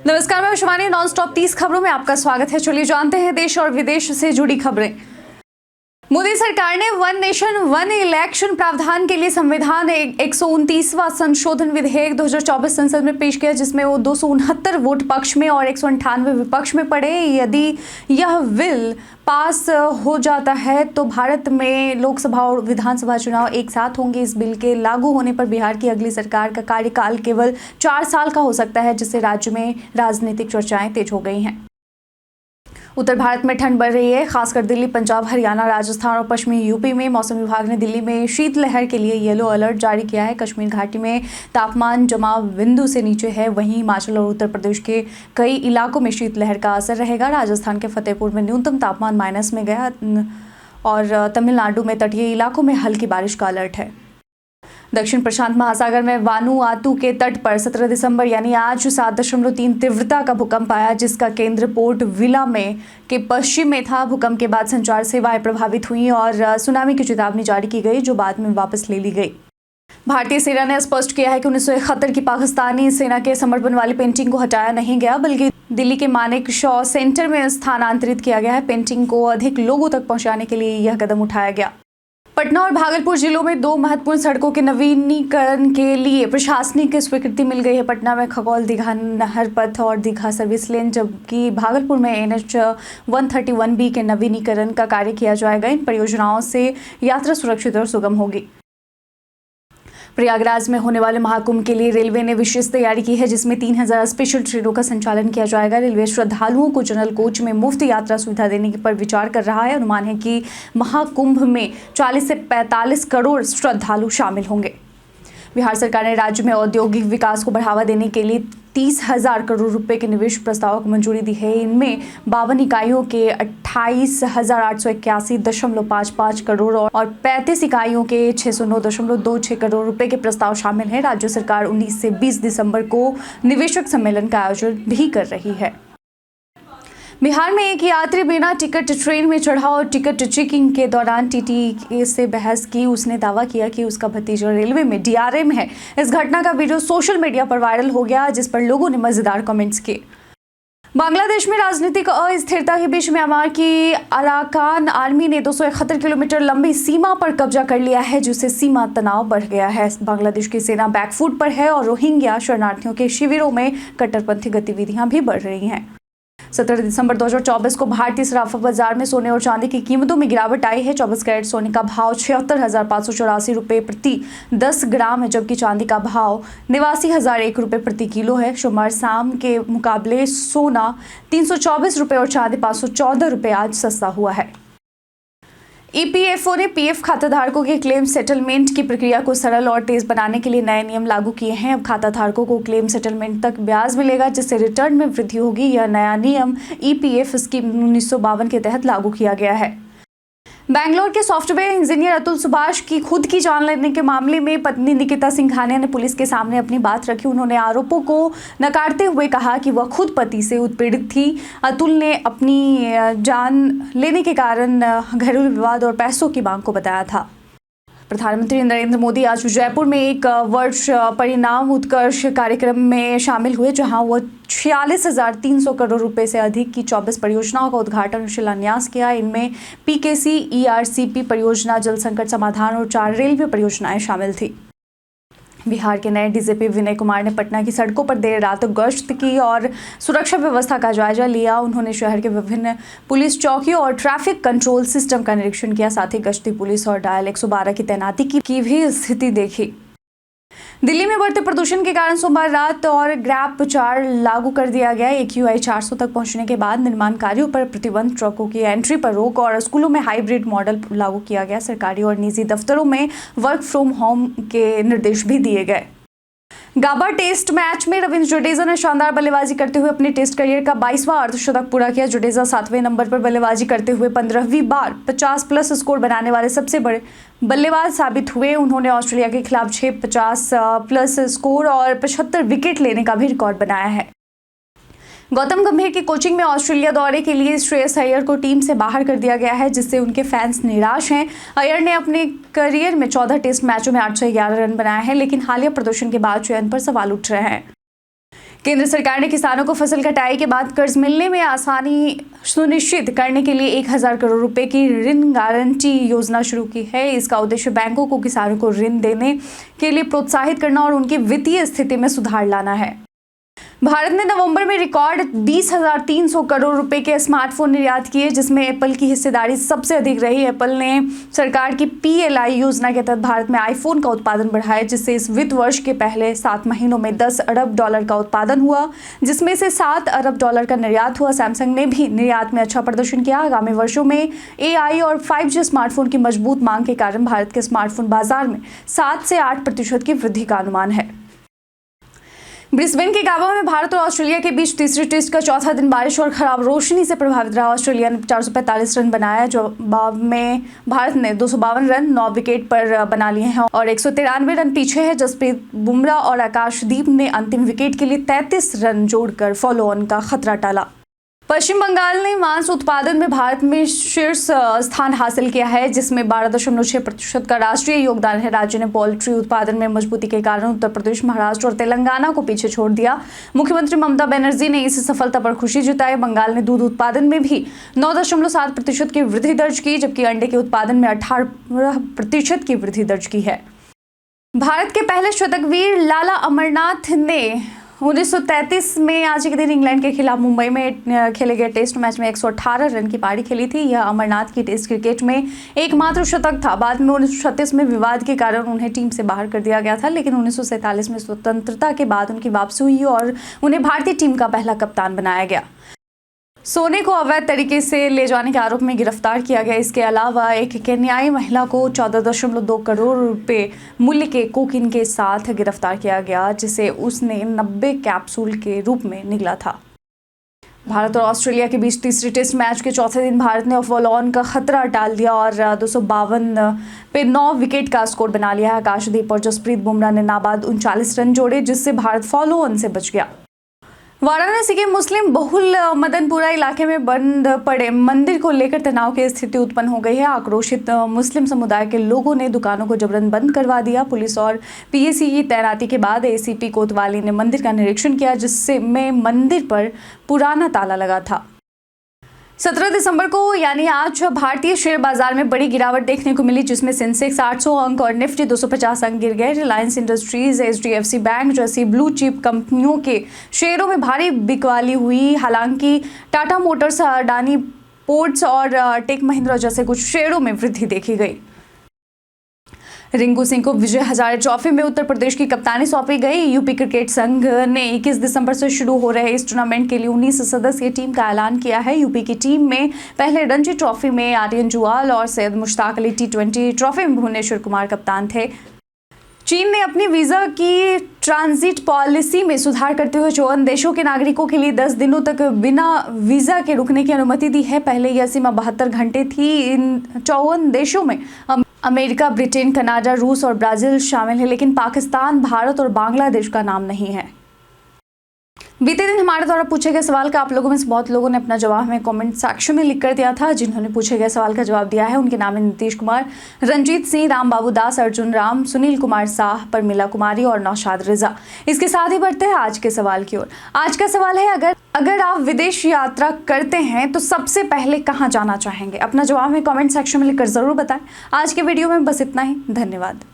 नमस्कार, मैं Shivani. Non stop 30 खबरों में आपका स्वागत है। चलिए जानते हैं देश और विदेश से जुड़ी खबरें। मोदी सरकार ने वन नेशन वन इलेक्शन प्रावधान के लिए संविधान 129वां संशोधन विधेयक 2024 संसद में पेश किया, जिसमें वो 269 वोट पक्ष में और 198 विपक्ष में पड़े। यदि यह बिल पास हो जाता है तो भारत में लोकसभा और विधानसभा चुनाव एक साथ होंगे। इस बिल के लागू होने पर बिहार की अगली सरकार का कार्यकाल केवल 4 साल का हो सकता है, जिससे राज्य में राजनीतिक चर्चाएं तेज हो गई हैं। उत्तर भारत में ठंड बढ़ रही है, खासकर दिल्ली, पंजाब, हरियाणा, राजस्थान और पश्चिमी यूपी में। मौसम विभाग ने दिल्ली में शीतलहर के लिए येलो अलर्ट जारी किया है। कश्मीर घाटी में तापमान जमाव बिंदु से नीचे है। वहीं हिमाचल और उत्तर प्रदेश के कई इलाकों में शीतलहर का असर रहेगा। राजस्थान के फतेहपुर में न्यूनतम तापमान माइनस में गया और तमिलनाडु में तटीय इलाकों में हल्की बारिश का अलर्ट है। दक्षिण प्रशांत महासागर में वानुआतू के तट पर 17 दिसंबर यानी आज 7.3 तीव्रता का भूकंप आया, जिसका केंद्र पोर्ट विला में के पश्चिम में था। भूकंप के बाद संचार सेवाएं प्रभावित हुई और सुनामी की चेतावनी जारी की गई, जो बाद में वापस ले ली गई। भारतीय सेना ने स्पष्ट किया है कि 1971 की पाकिस्तानी सेना के समर्पण वाली पेंटिंग को हटाया नहीं गया, बल्कि दिल्ली के मानेक शॉ सेंटर में स्थानांतरित किया गया है। पेंटिंग को अधिक लोगों तक पहुंचाने के लिए यह कदम उठाया गया। पटना और भागलपुर जिलों में 2 महत्वपूर्ण सड़कों के नवीनीकरण के लिए प्रशासनिक स्वीकृति मिल गई है। पटना में खगौल दीघा नहर पथ और दीघा सर्विस लेन, जबकि भागलपुर में NH 131B के नवीनीकरण का कार्य किया जाएगा। इन परियोजनाओं से यात्रा सुरक्षित और सुगम होगी। प्रयागराज में होने वाले महाकुंभ के लिए रेलवे ने विशेष तैयारी की है, जिसमें 3000 स्पेशल ट्रेनों का संचालन किया जाएगा। रेलवे श्रद्धालुओं को जनरल कोच में मुफ्त यात्रा सुविधा देने पर विचार कर रहा है। अनुमान है कि महाकुंभ में 40 से 45 करोड़ श्रद्धालु शामिल होंगे। बिहार सरकार ने राज्य में औद्योगिक विकास को बढ़ावा देने के लिए 30,000 करोड़ रुपए के निवेश प्रस्ताव को मंजूरी दी है। इनमें 52 इकाइयों के 28,881.55 करोड़ और 35 इकाइयों के 609.26 करोड़ रुपए के प्रस्ताव शामिल हैं। राज्य सरकार 19 से 20 दिसंबर को निवेशक सम्मेलन का आयोजन भी कर रही है। बिहार में एक यात्री बिना टिकट ट्रेन में चढ़ा और टिकट चेकिंग के दौरान टीटी से बहस की। उसने दावा किया कि उसका भतीजा रेलवे में DRM है। इस घटना का वीडियो सोशल मीडिया पर वायरल हो गया, जिस पर लोगों ने मजेदार कमेंट्स किए। बांग्लादेश में राजनीतिक अस्थिरता के बीच म्यांमार की अराकान आर्मी ने 271 किलोमीटर लंबी सीमा पर कब्जा कर लिया है, जिससे सीमा तनाव बढ़ गया है। बांग्लादेश की सेना बैकफुट पर है और रोहिंग्या शरणार्थियों के शिविरों में कट्टरपंथी गतिविधियां भी बढ़ रही हैं। 17 दिसंबर 2024 को भारतीय सराफा बाजार में सोने और चांदी की कीमतों में गिरावट आई है। 24 कैरेट सोने का भाव 76,584 रुपये प्रति 10 ग्राम है, जबकि चांदी का भाव 89,001 रुपये प्रति किलो है। सोमवार शाम के मुकाबले सोना 324 रुपये और चांदी 514 रुपये आज सस्ता हुआ है। EPFO ने PF खाताधारकों के क्लेम सेटलमेंट की प्रक्रिया को सरल और तेज बनाने के लिए नए नियम लागू किए हैं। अब खाताधारकों को क्लेम सेटलमेंट तक ब्याज मिलेगा, जिससे रिटर्न में वृद्धि होगी। यह नया नियम EPF स्कीम 1952 के तहत लागू किया गया है। बैंगलोर के सॉफ्टवेयर इंजीनियर अतुल सुभाष की खुद की जान लेने के मामले में पत्नी निकिता सिंघानिया ने पुलिस के सामने अपनी बात रखी। उन्होंने आरोपों को नकारते हुए कहा कि वह खुद पति से उत्पीड़ित थी। अतुल ने अपनी जान लेने के कारण घरेलू विवाद और पैसों की मांग को बताया था। प्रधानमंत्री नरेंद्र मोदी आज जयपुर में एक वर्ष परिणाम उत्कर्ष कार्यक्रम में शामिल हुए, जहां वो 46,300 करोड़ रुपए से अधिक की 24 परियोजनाओं का उद्घाटन और शिलान्यास किया। इनमें PKC ERCP परियोजना, जल संकट समाधान और 4 रेलवे परियोजनाएं शामिल थी। बिहार के नए DGP विनय कुमार ने पटना की सड़कों पर देर रात गश्त की और सुरक्षा व्यवस्था का जायजा लिया। उन्होंने शहर के विभिन्न पुलिस चौकियों और ट्रैफिक कंट्रोल सिस्टम का निरीक्षण किया। साथ ही गश्ती पुलिस और डायल 112 की तैनाती की भी स्थिति देखी। दिल्ली में बढ़ते प्रदूषण के कारण सोमवार रात और ग्रैप 4 लागू कर दिया गया। AQI 400 तक पहुंचने के बाद निर्माण कार्यों पर प्रतिबंध, ट्रकों की एंट्री पर रोक और स्कूलों में हाइब्रिड मॉडल लागू किया गया। सरकारी और निजी दफ्तरों में वर्क फ्रॉम होम के निर्देश भी दिए गए। गाबा टेस्ट मैच में रविंद्र जडेजा ने शानदार बल्लेबाजी करते हुए अपने टेस्ट करियर का 22वां अर्धशतक पूरा किया। जडेजा 7वें नंबर पर बल्लेबाजी करते हुए 15वीं बार 50+ स्कोर बनाने वाले सबसे बड़े बल्लेबाज साबित हुए। उन्होंने ऑस्ट्रेलिया के खिलाफ 6 50+ स्कोर और 75 विकेट लेने का भी रिकॉर्ड बनाया है। गौतम गंभीर की कोचिंग में ऑस्ट्रेलिया दौरे के लिए श्रेयस अय्यर को टीम से बाहर कर दिया गया है, जिससे उनके फैंस निराश हैं। अय्यर ने अपने करियर में 14 टेस्ट मैचों में 811 रन बनाए हैं, लेकिन हालिया प्रदर्शन के बाद चयन पर सवाल उठ रहे हैं। केंद्र सरकार ने किसानों को फसल कटाई के बाद कर्ज मिलने में आसानी सुनिश्चित करने के लिए 1000 करोड़ रुपए की ऋण गारंटी योजना शुरू की है। इसका उद्देश्य बैंकों को किसानों को ऋण देने के लिए प्रोत्साहित करना और उनकी वित्तीय स्थिति में सुधार लाना है। भारत ने नवंबर में रिकॉर्ड 20,300 करोड़ रुपए के स्मार्टफोन निर्यात किए, जिसमें एप्पल की हिस्सेदारी सबसे अधिक रही। एप्पल ने सरकार की PLI योजना के तहत भारत में आईफोन का उत्पादन बढ़ाया, जिससे इस वित्त वर्ष के पहले 7 महीनों में $10 अरब का उत्पादन हुआ, जिसमें से $7 अरब का निर्यात हुआ। सैमसंग ने भी निर्यात में अच्छा प्रदर्शन किया। आगामी वर्षों में AI और 5G स्मार्टफोन की मजबूत मांग के कारण भारत के स्मार्टफोन बाजार में 7 से 8% की वृद्धि का अनुमान है। ब्रिस्बेन के गाबा में भारत और ऑस्ट्रेलिया के बीच तीसरे टेस्ट का चौथा दिन बारिश और खराब रोशनी से प्रभावित रहा। ऑस्ट्रेलिया ने 445 रन बनाया, जवाब में भारत ने 252 रन 9 विकेट पर बना लिए हैं और 193 रन पीछे है। जसप्रीत बुमराह और आकाशदीप ने अंतिम विकेट के लिए 33 रन जोड़कर फॉलो ऑन का खतरा टाला। पश्चिम बंगाल ने मांस उत्पादन में भारत में शीर्ष स्थान हासिल किया है, जिसमें 12.6% का राष्ट्रीय योगदान है। राज्य ने पोल्ट्री उत्पादन में मजबूती के कारण उत्तर प्रदेश, महाराष्ट्र और तेलंगाना को पीछे छोड़ दिया। मुख्यमंत्री ममता बनर्जी ने इस सफलता पर खुशी जताई। बंगाल ने दूध उत्पादन में भी 9.7% की वृद्धि दर्ज की, जबकि अंडे के उत्पादन में 18% की वृद्धि दर्ज की है। भारत के पहले शतकवीर लाला अमरनाथ ने 1933 में आज के दिन इंग्लैंड के खिलाफ मुंबई में खेले गए टेस्ट मैच में 118 रन की पारी खेली थी। यह अमरनाथ की टेस्ट क्रिकेट में एकमात्र शतक था। बाद में 1936 में विवाद के कारण उन्हें टीम से बाहर कर दिया गया था, लेकिन 1947 में स्वतंत्रता के बाद उनकी वापसी हुई और उन्हें भारतीय टीम का पहला कप्तान बनाया गया। सोने को अवैध तरीके से ले जाने के आरोप में गिरफ्तार किया गया। इसके अलावा एक केन्याई महिला को 14.2 करोड़ रुपए मूल्य के कोकीन के साथ गिरफ्तार किया गया, जिसे उसने 90 कैप्सूल के रूप में निगला था। भारत और ऑस्ट्रेलिया के बीच तीसरे टेस्ट मैच के चौथे दिन भारत ने फॉलो ऑन का खतरा टाल दिया और 252 पे 9 विकेट का स्कोर बना लिया है। आकाशदीप और जसप्रीत बुमराह ने नाबाद 39 रन जोड़े, जिससे भारत फॉलो ऑन से बच गया। वाराणसी के मुस्लिम बहुल मदनपुरा इलाके में बंद पड़े मंदिर को लेकर तनाव की स्थिति उत्पन्न हो गई है। आक्रोशित मुस्लिम समुदाय के लोगों ने दुकानों को जबरन बंद करवा दिया। पुलिस और PAC की तैनाती के बाद ACP कोतवाली ने मंदिर का निरीक्षण किया, जिसमें मंदिर पर पुराना ताला लगा था। 17 दिसंबर को यानी आज भारतीय शेयर बाजार में बड़ी गिरावट देखने को मिली, जिसमें सेंसेक्स 800 अंक और निफ्टी 250 अंक गिर गए। रिलायंस इंडस्ट्रीज, HDFC बैंक जैसी ब्लू चिप कंपनियों के शेयरों में भारी बिकवाली हुई। हालांकि टाटा मोटर्स, अडानी पोर्ट्स और टेक महिंद्रा जैसे कुछ शेयरों में वृद्धि देखी गई। रिंकू सिंह को विजय हजारे ट्रॉफी में उत्तर प्रदेश की कप्तानी सौंपी गई। यूपी क्रिकेट संघ ने 21 दिसंबर से शुरू हो रहे इस टूर्नामेंट के लिए 19 सदस्यीय टीम का ऐलान किया है। यूपी की टीम में पहले रणजी ट्रॉफी में आर्यन जुआल और सैयद मुश्ताक अली, T20 ट्रॉफी में भुवनेश्वर कुमार कप्तान थे। चीन ने अपनी वीजा की ट्रांजिट पॉलिसी में सुधार करते हुए 54 देशों के नागरिकों के लिए 10 दिनों तक बिना वीजा के रुकने की अनुमति दी है। पहले यह सीमा 72 घंटे थी। इन 54 देशों में अमेरिका, ब्रिटेन, कनाडा, रूस और ब्राजील शामिल है, लेकिन पाकिस्तान, भारत और बांग्लादेश का नाम नहीं है। बीते दिन हमारे द्वारा पूछे गए सवाल का आप लोगों में से बहुत लोगों ने अपना जवाब हमें कमेंट सेक्शन में लिख कर दिया था। जिन्होंने पूछे गए सवाल का जवाब दिया है उनके नाम है नीतीश कुमार, रंजीत सिंह, राम बाबू दास, अर्जुन राम, सुनील कुमार साह, परमिला कुमारी और नौशाद रिजा। इसके साथ ही बढ़ते हैं आज के सवाल की ओर। आज का सवाल है, अगर आप विदेश यात्रा करते हैं तो सबसे पहले कहाँ जाना चाहेंगे? अपना जवाब हमें कमेंट सेक्शन में लिखकर जरूर बताएं। आज के वीडियो में बस इतना ही। धन्यवाद।